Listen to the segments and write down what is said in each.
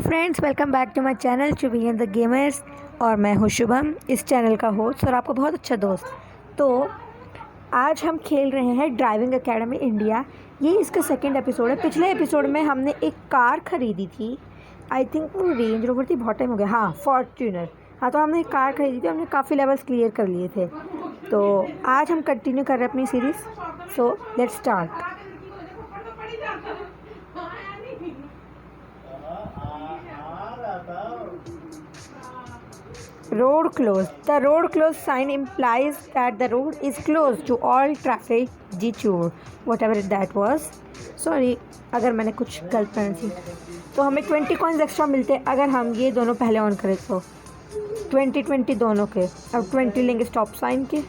Friends, welcome back to my channel Chubby and the gamers. और मैं हूँ शुभम, इस चैनल का होस्ट और आपका बहुत अच्छा दोस्त। तो आज हम खेल रहे हैं ड्राइविंग एकेडमी इंडिया। ये इसका सेकंड एपिसोड है। पिछले एपिसोड में हमने एक कार ख़रीदी थी, आई थिंक वो रेंज रोवर थी, बहुत टाइम हो गया। हाँ, फॉर्च्यूनर। हाँ, तो हमने एक कार ख़रीदी थी, हमने काफ़ी लेवल्स क्लियर कर लिए थे। तो आज हम कंटिन्यू कर रहे हैं अपनी series. So let's start. Road closed. The road closed sign implies that the road is closed to all traffic detour, whatever that was. Sorry अगर मैंने कुछ गलत प्रोनाउंस। तो हमें 20 कॉइन्स एक्स्ट्रा मिलते हैं अगर हम ये दोनों पहले ऑन करें। तो 20 दोनों के। अब 20 लेंगे स्टॉप साइन के।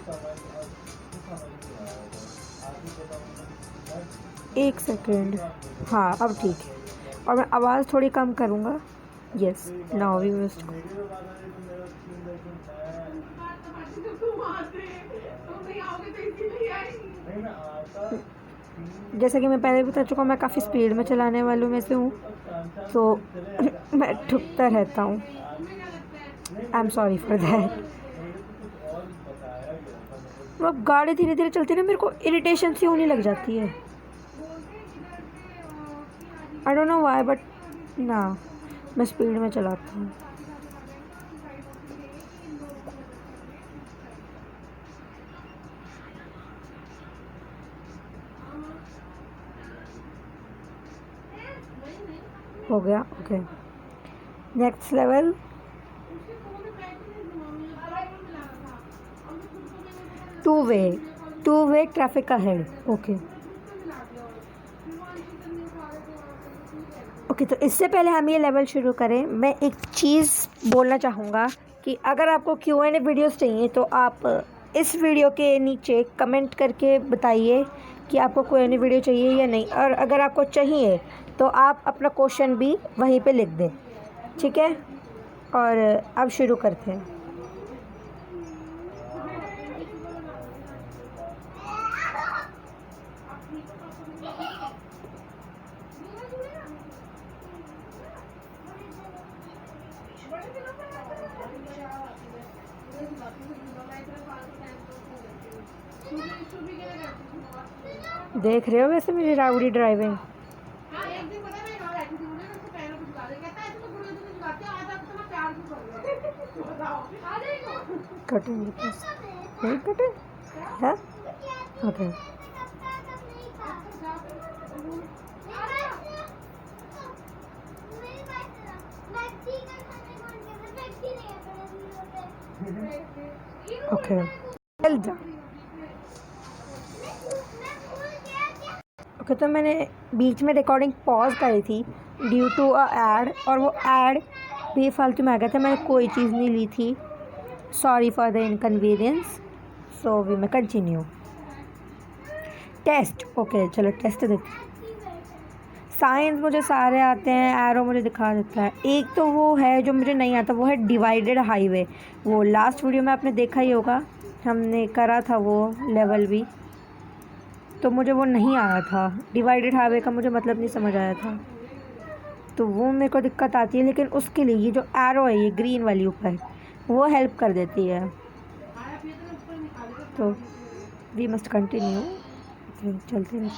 एक सेकेंड। हाँ, अब ठीक है। और मैं आवाज़ थोड़ी कम करूँगा। Yes, now we must. जैसा कि मैं पहले बता चुका हूँ, मैं काफ़ी स्पीड में चलाने वालों में से हूँ, तो मैं ठुकता रहता हूँ। आई एम सॉरी फॉर दैट। अब गाड़ी धीरे धीरे चलती है ना, मेरे को इरिटेशन सी होने लग जाती है। I don't know why, but ना, मैं स्पीड में चलाता हूँ। हो गया। Okay, next level. Two way traffic ahead. Okay, तो इससे पहले हम ये लेवल शुरू करें, मैं एक चीज़ बोलना चाहूँगा कि अगर आपको Q&A वीडियोस चाहिए तो आप इस वीडियो के नीचे कमेंट करके बताइए कि आपको Q&A वीडियो चाहिए या नहीं। और अगर आपको चाहिए तो आप अपना क्वेश्चन भी वहीं पे लिख दें, ठीक है। और अब शुरू करते हैं। देख रहे हो वैसे मेरी राउडी ड्राइविंग। कटेंगे पैसे नहीं कटे है। Okay, okay, okay. तो मैंने बीच में रिकॉर्डिंग पॉज करी थी ड्यू टू अ एड, और वो एड बेफालतू में आ गया था। मैंने कोई चीज़ नहीं ली थी। Sorry for the inconvenience. So we मैं कंटिन्यू। टेस्ट। ओके, चलो टेस्ट देखते। साइंस मुझे सारे आते हैं, एरो मुझे दिखा देता है। एक तो वो है जो मुझे नहीं आता, वो है डिवाइडेड हाईवे। वो लास्ट वीडियो में आपने देखा ही होगा, हमने करा था वो लेवल भी, तो मुझे वो नहीं आया था। डिवाइडेड हाईवे का मुझे मतलब नहीं समझ आया था, तो वो मेरे को दिक्कत आती है। लेकिन उसके लिए ये जो एरो है, ये ग्रीन वाली ऊपर, वो हेल्प कर देती है। तो वी मस्ट कंटिन्यू, चलते रहते हैं।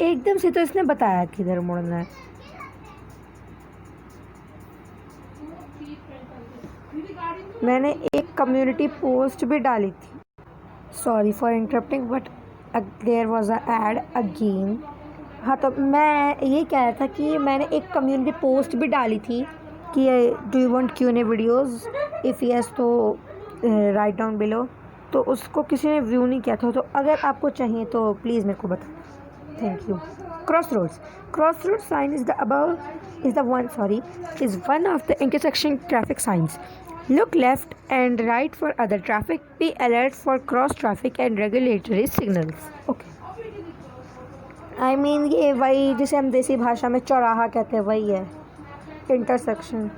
एकदम से तो इसने बताया किधर मुड़ना है। मैंने एक कम्युनिटी पोस्ट भी डाली थी। Sorry for interrupting, but there was a ad again. हाँ, तो मैं ये कह रहा था कि मैंने एक कम्युनिटी पोस्ट भी डाली थी कि do you want Q&A videos, if yes तो राइट डाउन बिलो। तो उसको किसी ने व्यू नहीं किया था, तो अगर आपको चाहिए तो प्लीज़ मेरे को बताओ। Thank you. Crossroads. Crossroads sign is one of the intersection traffic signs. Look left and right for other traffic. Be alert for cross traffic and regulatory signals. Okay. I mean ये वही जिसे हम देसी भाषा में चौराहा कहते हैं वही है, इंटरसेक्शन.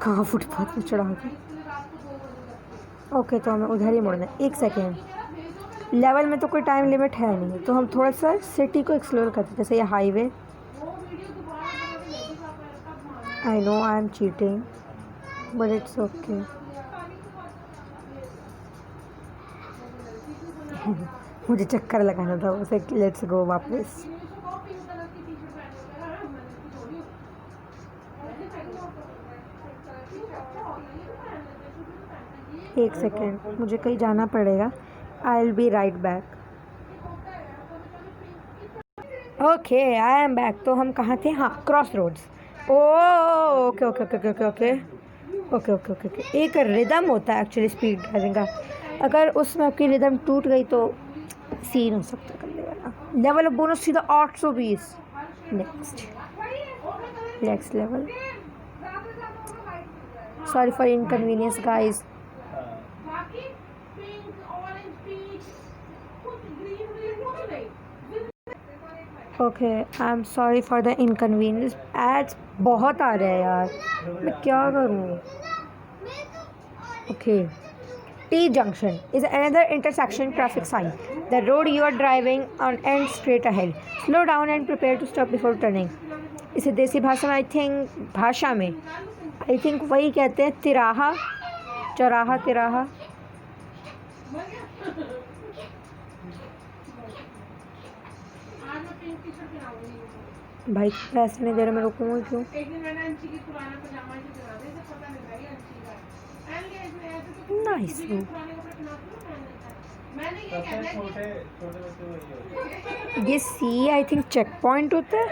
कहाँ फुटपाथ पे चढ़ा के. ओके तो हमें उधर ही मुड़ना है. 1 सेकेंड. लेवल में तो कोई टाइम लिमिट है नहीं, तो हम थोड़ा सा सिटी को एक्सप्लोर करते हैं. जैसे ये highway. I know I am cheating but it's okay. मुझे चक्कर लगाना था उसे. लेट्स गो वापस. एक सेकेंड, मुझे कहीं जाना पड़ेगा. I will be right back. Okay I am back. तो हम कहाँ थे? हाँ, cross roads. Okay okay okay okay okay okay okay okay okay. एक रिदम होता है एक्चुअली स्पीड ड्राइविंग का. अगर उसमें आपकी रिदम टूट गई तो सीन हो सकता है करने वाला. लेवल ऑफ बोनस सीधा 820. Next level. Sorry for inconvenience guys. Okay I am sorry for the inconvenience. Ads बहुत आ रहे हैं यार, मैं क्या करूँ. Okay. T junction is another intersection traffic sign. The road you are driving on ends straight ahead. Slow down and prepare to stop before turning. इसे देसी भाषा में आई थिंक वही कहते हैं तिराहा, चौराहा, तिराहा. भाई पैसे नहीं दे रहे, मैं रुकूंगा क्यों? नाइस. ये सी आई थिंक चेक पॉइंट होता है.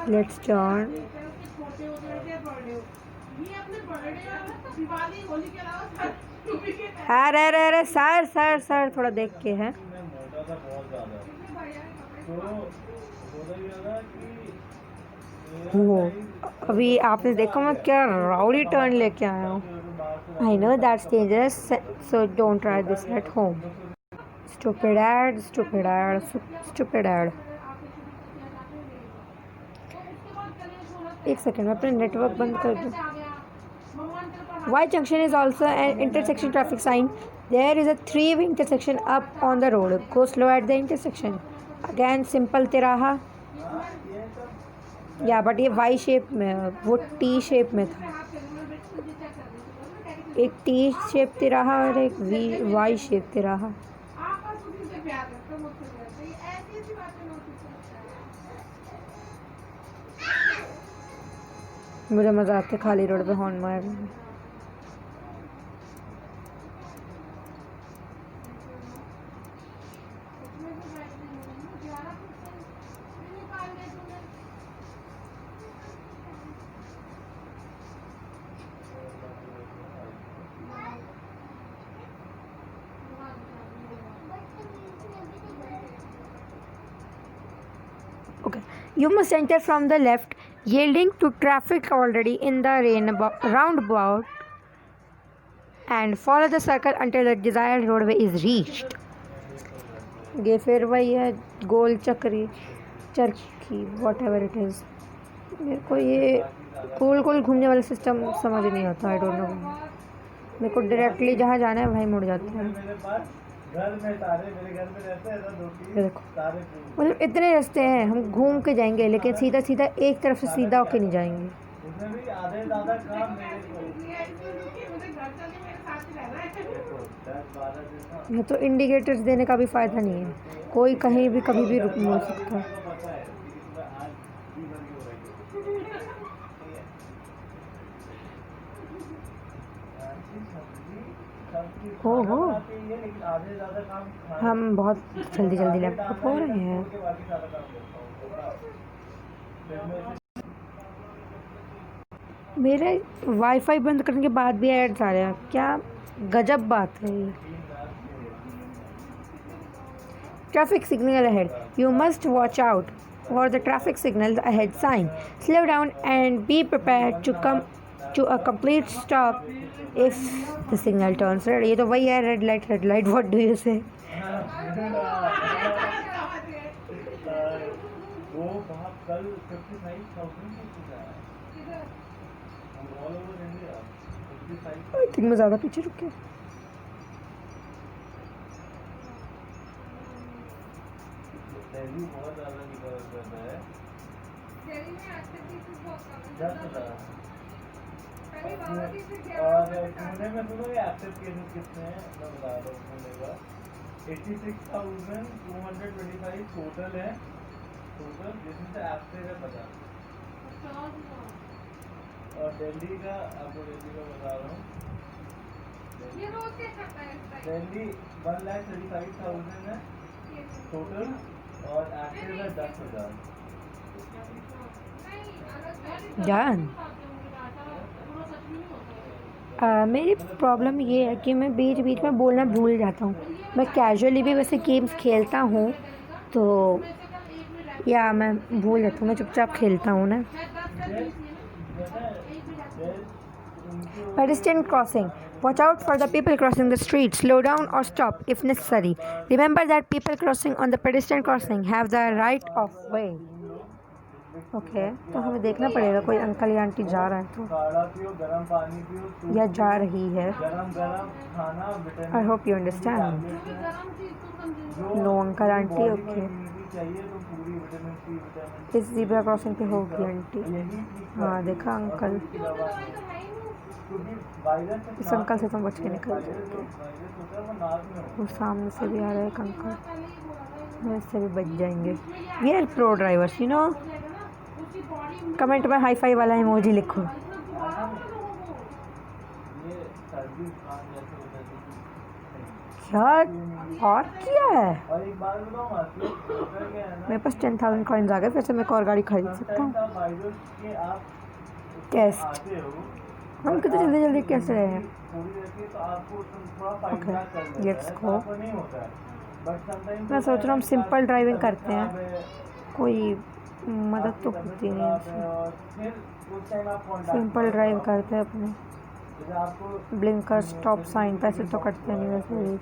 Let's turn. अरे अरे अरे सर सर सर थोड़ा देख के है. वो अभी आपने देखा मैं क्या राउडी टर्न लेके आया हूँ. I know that's dangerous, so don't try this at home. Stupid ad, stupid ad, stupid ad. एक सेकेंड, मैं अपना नेटवर्क बंद कर दूँ. Y junction is also an intersection traffic sign. There is a 3-way intersection up on the road. Go slow at the intersection. Again, simple तिराहा. या but ये Y shape में, वो T शेप में था. एक T शेप तिराहा और एक Y शेप तिराहा. मुझे मज़ा आता है खाली रोड पे हॉर्न मारने. Okay, you must enter from the left, yielding to traffic already in the roundabout, and follow the circle until the desired roadway is reached. ये फिर वही है गोल चक्री चरखी वॉट एवर इट इज़. मेरे को ये गोल गोल घूमने वाला सिस्टम समझ नहीं आता. I don't know. मेरे को डायरेक्टली जहाँ जाना है वहीं मुड़ जाते हैं. देखो मतलब इतने रास्ते हैं, हम घूम के जाएंगे लेकिन सीधा सीधा एक तरफ से सीधा होके नहीं जाएंगे. ये तो इंडिकेटर्स देने का भी फ़ायदा नहीं है. कोई कहीं भी कभी भी रुक नहीं सकता. ओहो, हम बहुत जल्दी जल्दी लैपटॉप हो रहे हैं। मेरे वाईफाई बंद करने के बाद भी ऐड्स आ रहे हैं, क्या गजब बात है ये। Traffic signal ahead. You must watch out for the traffic signal ahead sign. Slow down and be prepared to come to a complete stop if the signal turns red. ये तो वही है, red light, red light. What do you say? I think मैं ज़्यादा पीछे रुक गया। बहुत ज़्यादा निकल जाता है। और पुणे में सुनो ये एक्टिव केसेस कितने हैं मैं बता रहा हूँ। पुणे का 86,225 टोटल है, टोटल जिसमें से एक्टिव है 50। और दिल्ली का आपको दिल्ली का बता रहा हूँ, दिल्ली 1,35,000 है टोटल और एक्टिव है 10,000। जान मेरी प्रॉब्लम ये है कि मैं बीच बीच में बोलना भूल जाता हूँ। मैं कैजुअली भी वैसे गेम्स खेलता हूँ तो या मैं भूल जाता हूँ, मैं चुपचाप खेलता हूँ ना। Pedestrian crossing. Watch out for the people crossing the street. Slow down or stop if necessary. Remember that people crossing on the pedestrian crossing have the right of way. Okay तो हमें देखना पड़ेगा कोई अंकल या aunty जा रहा है तो, या जा रही है। I hope you understand. No uncle aunty, okay. इस ज़ीब्रा क्रॉसिंग पे होगी आंटी। हाँ देखा अंकल, इस अंकल से तुम बच के निकल जाओगे। वो सामने से भी आ रहा है एक अंकल, हम इससे भी बच जाएंगे। We are pro drivers you know. Comment में हाई फाई वाला इमोजी लिखो। क्या और क्या है? मेरे पास 10,000 कॉइन्स आ गए, फिर से मैं एक और गाड़ी खरीद सकता हूँ। टेस्ट हम कितने जल्दी जल्दी कैसे रहे हैं। Okay let's go. मैं सोच रहा हूँ हम सिंपल ड्राइविंग करते हैं, कोई मदद तो होती नहीं है। सिंपल ड्राइव करते हैं अपने। ब्लिंकर स्टॉप साइन पैसे तो कटते नहीं वैसे भी।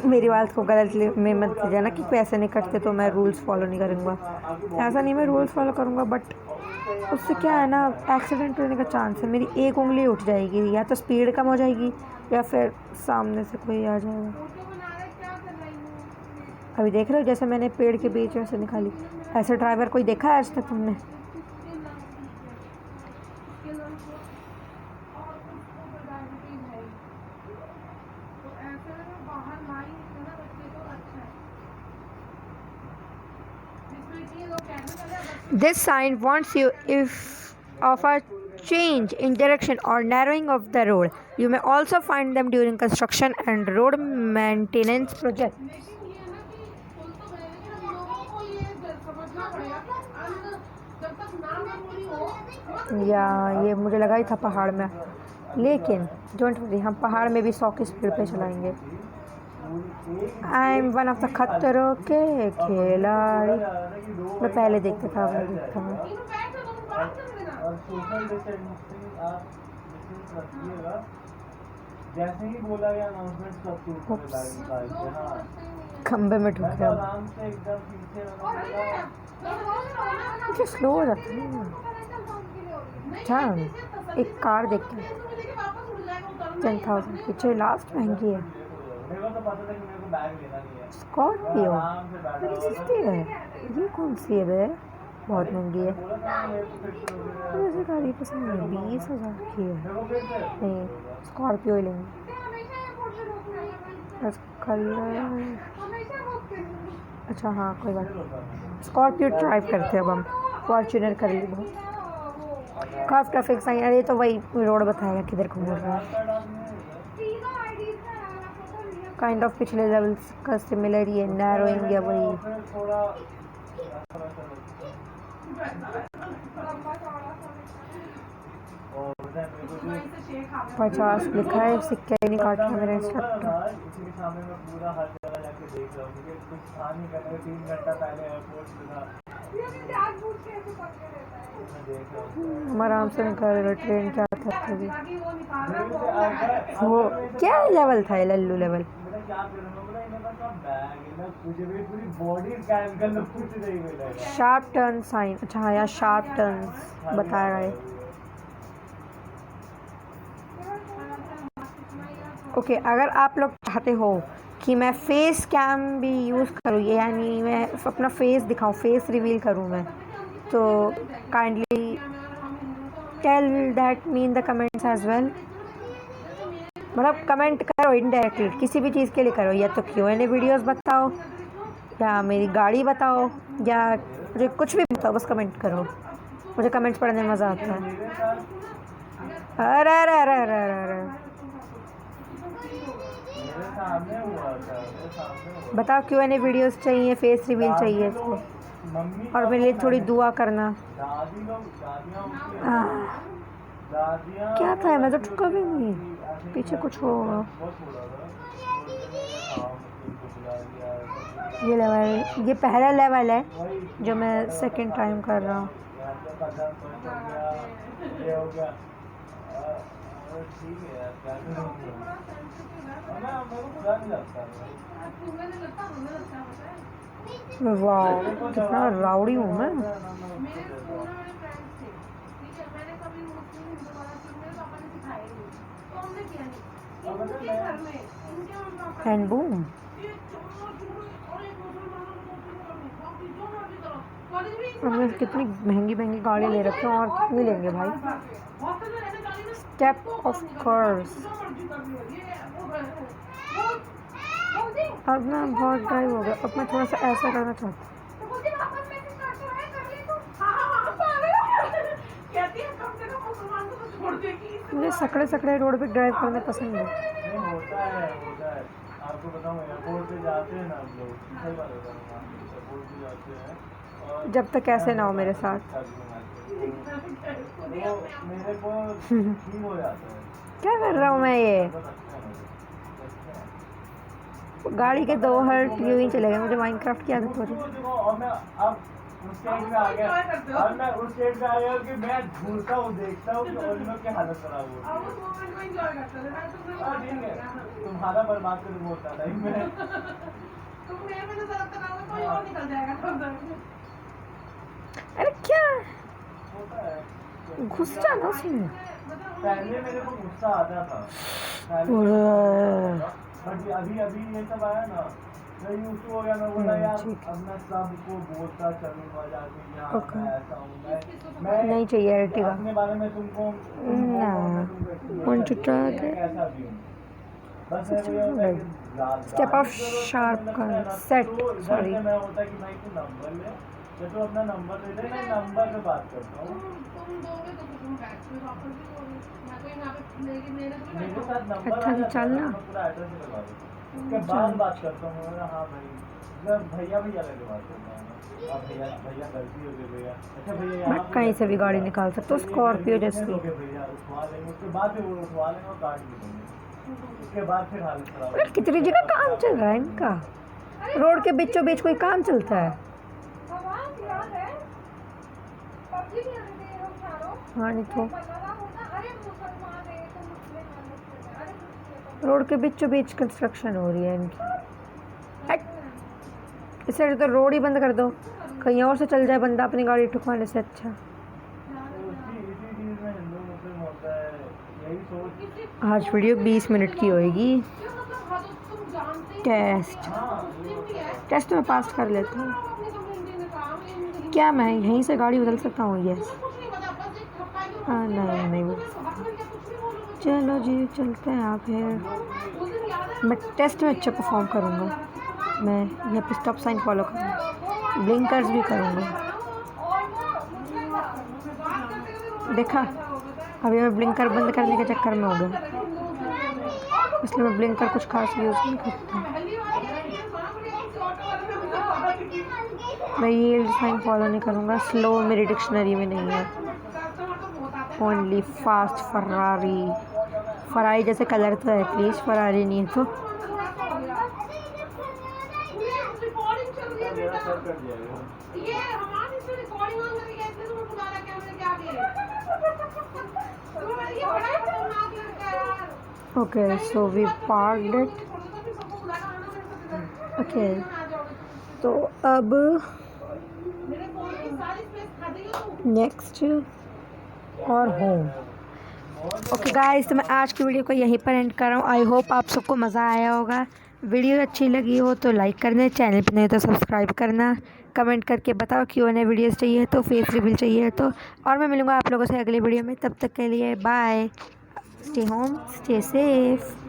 मेरी बात को गलत में मत जाना कि पैसे नहीं कटते तो मैं रूल्स फॉलो नहीं करूँगा, ऐसा नहीं। मैं रूल्स फॉलो करूँगा बट उससे क्या है ना, एक्सीडेंट होने का चांस है। मेरी एक उंगली उठ जाएगी, या तो स्पीड कम हो जाएगी या फिर सामने से कोई आ जाएगा। अभी देख रहे हो जैसे मैंने पेड़ के बीच में से निकाली। ऐसे ड्राइवर कोई देखा है आज तक तुमने? This sign warns you if of a change in direction or narrowing of the road. You may also find them during construction and road maintenance projects. या ये मुझे लगा ही था पहाड़ में, लेकिन डोंट वरी, हम पहाड़ में भी 100 की स्पीड पे चलाएंगे। I am one of the खतरों के खिलाड़ी। मैं पहले देखता था, मैं देखता हूँ। खंबे में ठुक गया। मुझे स्लो हो जाता है। एक कार देखते हैं 10,000 की, जो लास्ट महंगी है स्कॉर्पियो, बड़ी सस्ती है। ये कौन सी है बे? बहुत महंगी है। मुझे गाड़ी पसंद है, 20,000 की है। नहीं स्कॉर्पियो ही लेंगे। कलर अच्छा हाँ कोई बात नहीं, स्कॉर्पियो ड्राइव करते हैं अब हम। फॉर्च्यूनर कर ली बहुत। काफ ट्रैफिक साइन, अरे तो वही रोड बताएगा किधर को मुड़ रहा है। काइंड ऑफ पिछले लेवल्स का सिमिलर ही है, नैरोइंग या वही। फिर थोड़ा और मेरे को जो 50 लिखा है, सिक्के ही नहीं काट रहा मेरा इंस्ट्रक्टर। इसी सामने मैं पूरा हर जगह जाके देख रहा हूँ क्योंकि कुछ था नहीं करने के 3 घंटा पहले एयरपोर्ट पे था। मैं देख रहा हूँ हम आराम से निकल रहे ट्रेन क्या था अभी। वो क्या लेवल था ये, लल्लू लेवल। मेरा क्या करूँगा, बोला इन्हें बस आप बैग है ना, मुझे भी पूरी बॉडी स्कैन कर लो, कुछ नहीं मिलेगा। शार्प टर्न साइन, अच्छा हाँ यार शार्प टर्न्स बताया है। ओके अगर आप लोग चाहते हो कि मैं फेस कैम भी यूज़ करूँ, यानी मैं अपना फेस दिखाऊँ, फेस रिवील करूँ मैं, तो kindly tell that me in the comments as well. मतलब कमेंट करो इनडायरेक्टली, किसी भी चीज़ के लिए करो, या तो Q&A वीडियोस बताओ, या मेरी गाड़ी बताओ, या मुझे कुछ भी बताओ, बस कमेंट करो। मुझे कमेंट्स पढ़ने में मज़ा आता है। अरे अरे अरे अरे अरे अरे मेरे सामने हुआ था, मेरे सामने हुआ। बताओ Q&A वीडियोस चाहिए, फेस रिवील चाहिए इसको, मम्मी और मेरे लिए थोड़ी दुआ करना। दादी लोग, दादियाँ होती हैं, आह, दादियाँ क्या था, मैं तो ठुका भी नहीं, पीछे कुछ होगा। बहुत बुरा था। ये लेवल, ये पहला लेवल है जो मैं सेकंड टाइम कर रहा हूँ। ये हो गया। ठीक है यार, क्या करूँगा? ना मेरे को बुरा नहीं लगता। वाह कितना राउडी हूँ मैं। एंड बूम, हमने कितनी महंगी महंगी गाड़ी ले रखी है, और कितनी लेंगे भाई। स्टेप ऑफ कर्व्स, अब मैं बहुत ड्राइव हो गया, अब मैं थोड़ा सा ऐसा करना चाहती हूँ। मुझे सकड़े सकड़े रोड पे ड्राइव करना पसंद है। नहीं होता है, होता है। आपको बताऊँ एयरपोर्ट पे जाते हैं ना हम लोग, सही बात बता रहा हूँ, एयरपोर्ट पे जाते हैं और जब तक ऐसे ना हो मेरे साथ। तो मेरे को फील हो जाता है। क्या कर रहा हूँ मैं, ये गाड़ी के 2 हर्ट यूं ही चले गए, मुझे माइनक्राफ्ट की आदत हो रही है। और मैं अब उस स्टेज में आ गया, अब मैं उस स्टेज में आ गया कि मैं घूरता हूँ, देखता हूँ कि उन लोग की हालत खराब हो रही है। तुम्हारा बर्बाद कर होता टाइम में अरे क्या होता है। घुस जाना उसमें। पहले मेरे को गुस्सा आता था, बट अभी अभी ये सब आया ना, मैं यूज हो गया। मैं बोला यार अब मैं सबको बोलता चलूंगा जाके, यहाँ मैं ऐसा हूँ, मैं नहीं चाहिए एर्टिगा अपने बारे में तुमको ना। want to try it? कैसा भी हूँ, बस मैं ये होता है कि step of sharp set, sorry मैं होता है कि भाई तू नंबर ले, या तो अपना नंबर दे दे, मैं नंबर पे बात करता हूँ। मेरे साथ नंबर अच्छा जी चलना, पूरा एड्रेस लगा दो, उसके बाद बात करता हूँ। हाँ भाई, जब भैया भैया लगे बात करता हूँ, अब भैया भैया गलती हो गई भैया, अच्छा भैया मैं कहीं से भी गाड़ी निकाल सकता हूँ, स्कॉर्पियो जैसी। भैया उठवा लेंगे, उसके बाद फिर वो उठवा लेंगे और काट भी देंगे, उसके बाद फिर हालत खराब। अरे कितनी जगह काम चल रहा है इनका, रोड के बीचों बीच कोई काम चलता है। हाँ नहीं तो रोड के बीचों बीच कंस्ट्रक्शन हो रही है इनकी। इससे तो रोड ही बंद कर दो, कहीं और से चल जाए बंदा अपनी गाड़ी ठुकवाने से अच्छा। आज वीडियो 20 मिनट की होएगी। टेस्ट में पास कर लेता हूँ। क्या मैं यहीं से गाड़ी बदल सकता हूँ? यस। हाँ नहीं बदल सकता। चलो जी चलते हैं आप। फिर मैं टेस्ट में अच्छा परफॉर्म करूँगा। मैं यहाँ पे स्टॉप साइन फॉलो करूँगा, ब्लिंकर्स भी करूँगा। देखा, अभी मैं ब्लिंकर बंद करने के चक्कर में हो गया। इसलिए मैं ब्लिंकर कुछ खास यूज़ नहीं करती। मैं ये साइन फॉलो नहीं करूँगा, स्लो मेरी डिक्शनरी में नहीं है। ओनली फास्ट फरारी जैसे कलर तो है एटलीस्ट, फरारी नहीं है तो। मेरा सर कट जाएगा। Okay so we parked it. Okay तो अब नेक्स्ट और होम। ओके गाइस, तो मैं आज की वीडियो को यहीं पर एंड कर रहा हूँ। आई होप आप सबको मज़ा आया होगा। वीडियो अच्छी लगी हो तो लाइक करना, चैनल पर नहीं तो सब्सक्राइब करना, कमेंट करके बताओ Q&A वीडियोस चाहिए तो, फेस रिवील चाहिए तो। और मैं मिलूँगा आप लोगों से अगली वीडियो में, तब तक के लिए bye, stay home, stay safe.